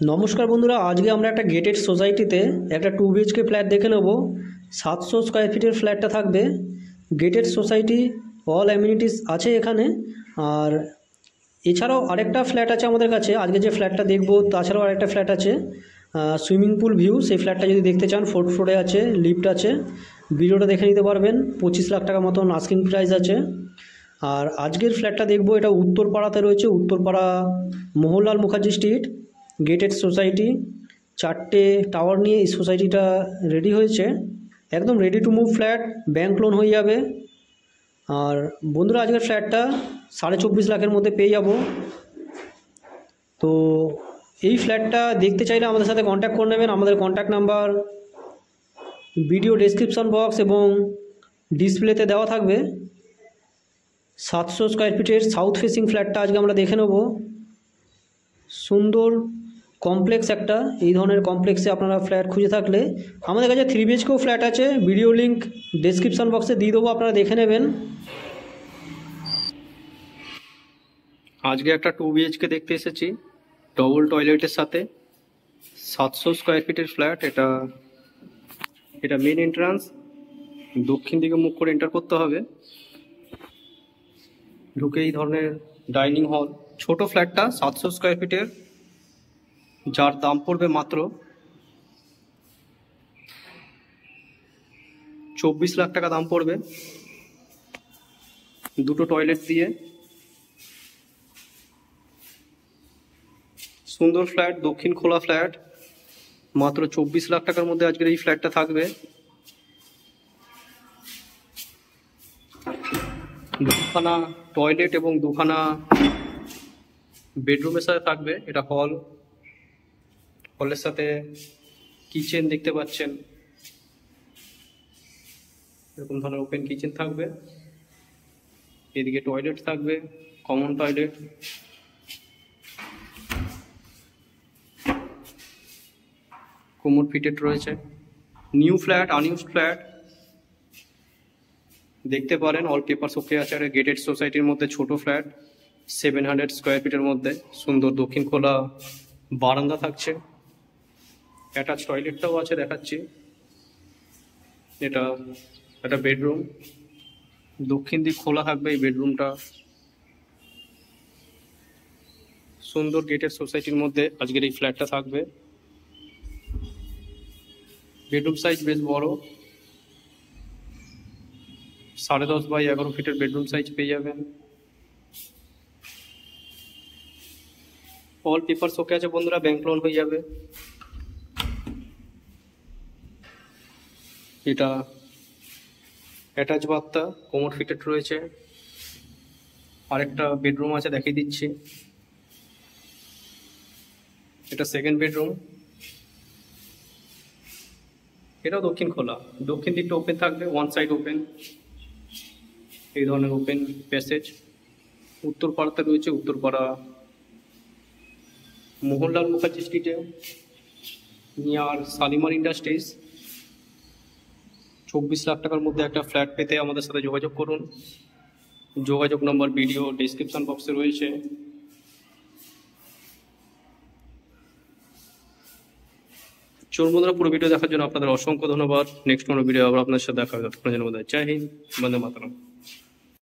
নমস্কার বন্ধুরা, আজকে আমরা একটা গেটেড সোসাইটিতে একটা 2 BHK ফ্ল্যাট দেখে নেব। 700 স্কোয়ার ফিটের ফ্ল্যাটটা থাকবে। গেটেড সোসাইটি, অল অ্যামিনিটিস আছে এখানে। আর এছাড়াও আরেকটা ফ্ল্যাট আছে আমাদের কাছে। আজকে যে ফ্ল্যাটটা দেখব তাছাড়াও আরেকটা ফ্ল্যাট আছে, সুইমিং পুল ভিউ। সেই ফ্ল্যাটটা যদি দেখতে চান, 4th ফ্লোরে আছে, লিফট আছে। ভিডিওটা দেখে নিতে পারবেন। 25 লাখ টাকা মতন আস্কিং প্রাইস আছে। আর আজকের ফ্ল্যাটটা দেখব, এটা উত্তরপাড়াতে রয়েছে, Uttarpara Mohanlal Mukherjee street, gated society. 4টে টাওয়ার নিয়ে এই সোসাইটিটা রেডি হয়েছে। একদম ready to move flat, bank loan হয়ে যাবে। আর বন্ধুরা, আজকের ফ্ল্যাটটা 24.5 লাখের মধ্যে পেয়ে যাব। তো এই ফ্ল্যাটটা দেখতে চাইলে আমাদের সাথে কন্ট্যাক্ট করে নেবেন। আমাদের contact number video description box এবং ডিসপ্লেতে দেওয়া থাকবে। 700 স্কোয়ার ফিটের সাউথ ফেসিং ফ্ল্যাটটা আজকে আমরা দেখে নেব। সুন্দর কমপ্লেক্স একটা, এই ধরনের কমপ্লেক্সে আপনারা ফ্ল্যাট খুঁজে থাকলে আমাদের কাছে 3 BHK ফ্ল্যাট আছে। ভিডিও লিঙ্ক ডেসক্রিপশন বক্সে দিয়ে দেবো, আপনারা দেখে নেবেন। আজকে একটা 2 BHK দেখতে এসেছি, ডবল টয়লেটের সাথে। 700 স্কোয়ার ফিটের ফ্ল্যাট। এটা মেন এন্ট্রান্স, দক্ষিণ দিকে মুখ করে এন্টার করতে হবে। ঢুকে এই ধরনের ডাইনিং হল। ছোট ফ্ল্যাটটা 700 স্কোয়ার ফিটের, যার দাম পড়বে মাত্র 24 লাখ টাকা দাম পড়বে। 2টো টয়লেট দিয়ে সুন্দর ফ্ল্যাট, দক্ষিণ খোলা ফ্ল্যাট। মাত্র 24 লাখ টাকার মধ্যে আজকের এই ফ্ল্যাটটা থাকবে। দুখানা টয়লেট এবং দুখানা বেডরুমের সাথে থাকবে। এটা হলের সাথে কিচেন দেখতে পাচ্ছেন। এরকম ধরনের ওপেন কিচেন থাকবে। এদিকে টয়লেট থাকবে, কমন টয়লেট। কোমোড ফিটেড রয়েছে। নিউ ফ্ল্যাট, আনইউজড ফ্ল্যাট দেখতে পারেন। অল পেপারস ওকে আছে। আর গেটেড সোসাইটির মধ্যে ছোট ফ্ল্যাট, 700 স্কোয়ার ফিটের মধ্যে সুন্দর দক্ষিণ খোলা বারান্দা থাকছে। অ্যাটাচ টয়লেটটাও আছে, দেখাচ্ছি। এটা একটা বেডরুম, দক্ষিণ দিক খোলা থাকবে এই বেডরুমটা। সুন্দর গেটেড সোসাইটির মধ্যে আজকের এই ফ্ল্যাটটা থাকবে। বেডরুম সাইজ বেশ বড়, 10.5 বাই 11 ফিটের বেডরুম সাইজ পেয়ে যাবেন। অল পেপারস ওকে আছে বন্ধুরা, ব্যাংক লোন হয়ে যাবে। এটা অ্যাটাচ বাথটা, কোমোড ফিটেড রয়েছে। আরেকটা বেডরুম আছে, দেখিয়ে দিচ্ছি। এটা সেকেন্ড বেডরুম। এটাও দক্ষিণ খোলা, দক্ষিণ দিকটা ওপেন থাকবে, ওয়ান সাইড ওপেন। এই ধরনের ওপেন প্যাসেজ। উত্তরপাড়াতে রয়েছে, উত্তরপাড়া মোহনলাল মুখার্জি স্ট্রিটে, নিয়ার শালিমার ইন্ডাস্ট্রিজ। 24 লাখ টাকার মধ্যে একটা ফ্ল্যাট পেতে আমাদের সাথে যোগাযোগ করুন। যোগাযোগ নম্বর ভিডিও ডেসক্রিপশন বক্সে রয়েছে। চলুন বন্ধুরা, পুরো ভিডিও দেখার জন্য আপনাদের অসংখ্য ধন্যবাদ। নেক্সট কোনো ভিডিও আবার আপনার সাথে দেখা হবে। ততক্ষণের জন্য জয় হিন্দ, বন্দে মাতরম।